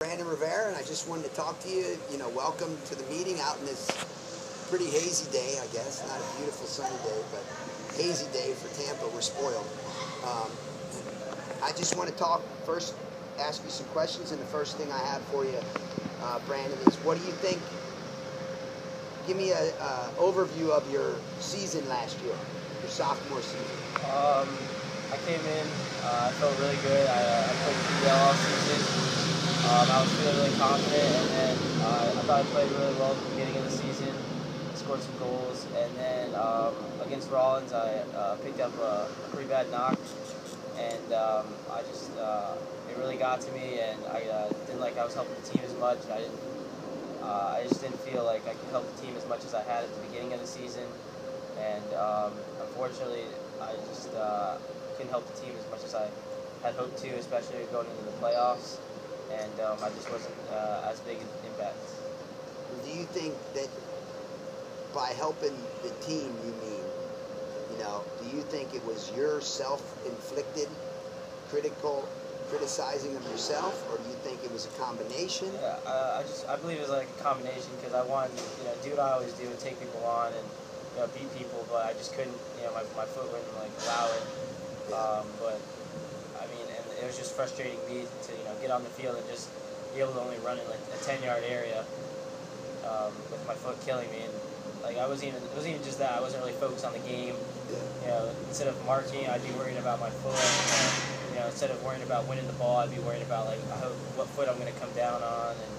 Brandon Rivera, and I just wanted to talk to you. Welcome to the meeting out in this pretty hazy day, I guess. Not a beautiful sunny day, but hazy day for Tampa. We're spoiled. Um, I just want to talk first, ask you some questions, and the first thing I have for you, Brandon, is what do you think? Give me an overview of your season last year, your sophomore season. I came in, I felt really good. I played pretty well all season. I was feeling really confident, and then I thought I played really well at the beginning of the season. Scored some goals, and then against Rollins, I picked up a pretty bad knock, and it really got to me, and I didn't like I was helping the team as much. I just didn't feel like I could help the team as much as I had at the beginning of the season, and unfortunately, I just couldn't help the team as much as I had hoped to, especially going into the playoffs, and I just wasn't as big an impact. Do you think that by helping the team, do you think it was your self-inflicted criticizing of yourself, or do you think it was a combination? Yeah, I believe it was like a combination, because I wanted to do what I always do and take people on and beat people, but I just couldn't. My foot wouldn't allow it. But I mean, and it was just frustrating me to get on the field and just be able to only run in a 10-yard area with my foot killing me. And it wasn't even just that. I wasn't really focused on the game. Instead of marking, I'd be worried about my foot. Instead of worrying about winning the ball, I'd be worried about what foot I'm going to come down on and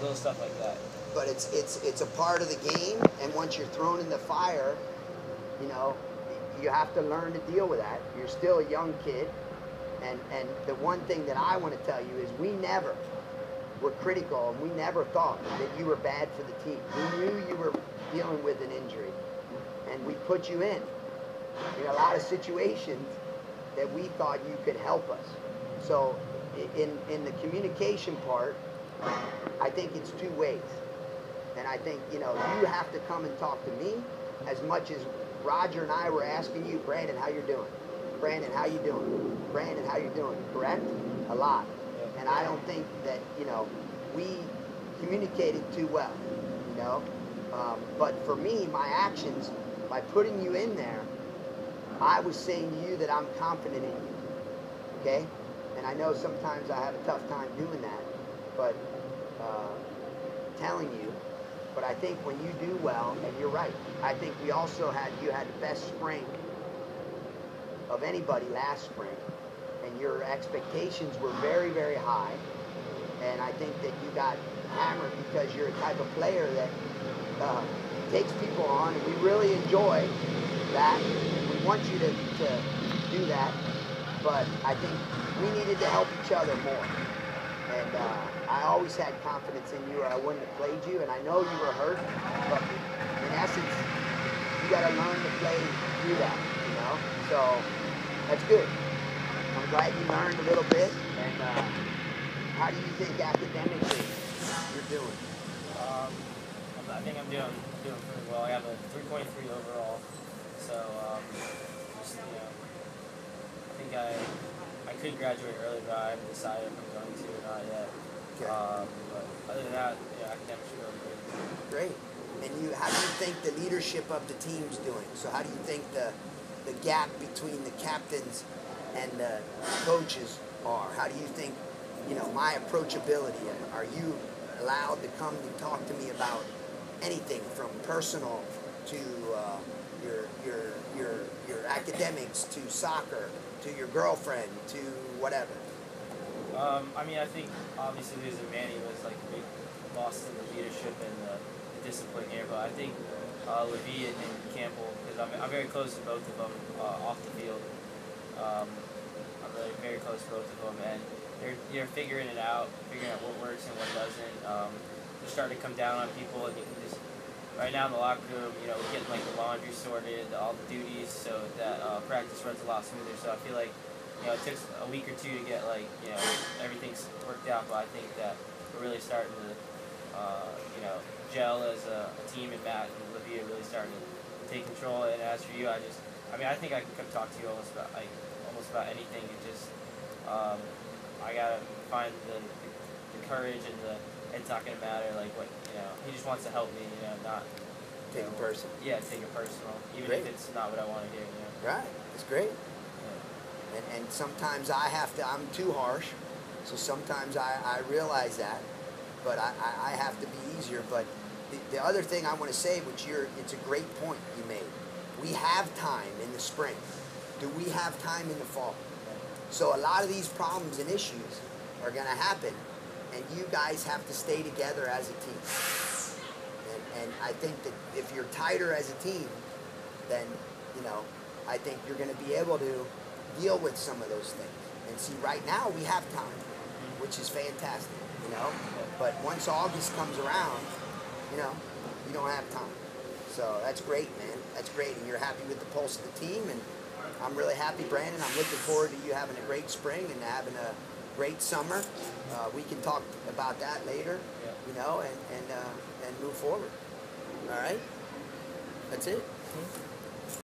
little stuff like that. But it's a part of the game, and once you're thrown in the fire, you have to learn to deal with that. You're still a young kid, and the one thing that I want to tell you is we never were critical, and we never thought that you were bad for the team. We knew you were dealing with an injury, and we put you in a lot of situations that we thought you could help us. So in the communication part, I think it's two ways. And I think, you have to come and talk to me as much as Roger and I were asking you, Brandon, how you're doing? Brandon, how you doing? Brandon, how you doing? Correct? A lot. And I don't think that, we communicated too well, But for me, my actions, by putting you in there, I was saying to you that I'm confident in you, okay? And I know sometimes I have a tough time doing that, but telling you. But I think when you do well, and you're right, I think you had the best spring of anybody last spring, and your expectations were very, very high. And I think that you got hammered because you're a type of player that takes people on, and we really enjoy that. We want you to do that, but I think we needed to help each other more. And I always had confidence in you, or I wouldn't have played you. And I know you were hurt, but in essence, you got to learn to play through that, So that's good. I'm glad you learned a little bit. And how do you think academically you're doing? I think I'm doing pretty well. I have a 3.3 overall, so I think I could graduate early, but I haven't decided if I'm going to or not yet. Okay. But other than that, academics are really good. Great. And how do you think the leadership of the team's doing? So how do you think the gap between the captains and the coaches are? How do you think, my approachability? Are you allowed to come and talk to me about anything from personal to your academics to soccer to your girlfriend to whatever? I think obviously losing Manny was a big loss in the leadership and the discipline here, but I think Levy and Campbell, because I'm very close to both of them off the field. I'm really very close to both of them, and they're figuring out what works and what doesn't. They're starting to come down on people, and you can just right now in the locker room, we're getting the laundry sorted, all the duties, so that practice runs a lot smoother. So I feel like it took a week or two to get everything's worked out, but I think that we're really starting to gel as a team, and Matt and Olivia are really starting to take control. And as for you, I think I can come talk to you almost about anything. It just I gotta find the courage and it's not gonna matter like what he just wants to help me, not Take it personal. Yeah, take it personal, even Great. if it's not what I want to hear. Right, it's great. Yeah. And sometimes I'm too harsh, so sometimes I realize that, but I have to be easier. But the other thing I want to say, it's a great point you made. We have time in the spring. Do we have time in the fall? So a lot of these problems and issues are going to happen, and you guys have to stay together as a team. And I think that if you're tighter as a team, then, I think you're going to be able to deal with some of those things. And see, right now we have time, which is fantastic, But once August comes around, you don't have time. So that's great, man. That's great. And you're happy with the pulse of the team. And I'm really happy, Brandon. I'm looking forward to you having a great spring and having a great summer. We can talk about that later, and move forward. All right? That's it.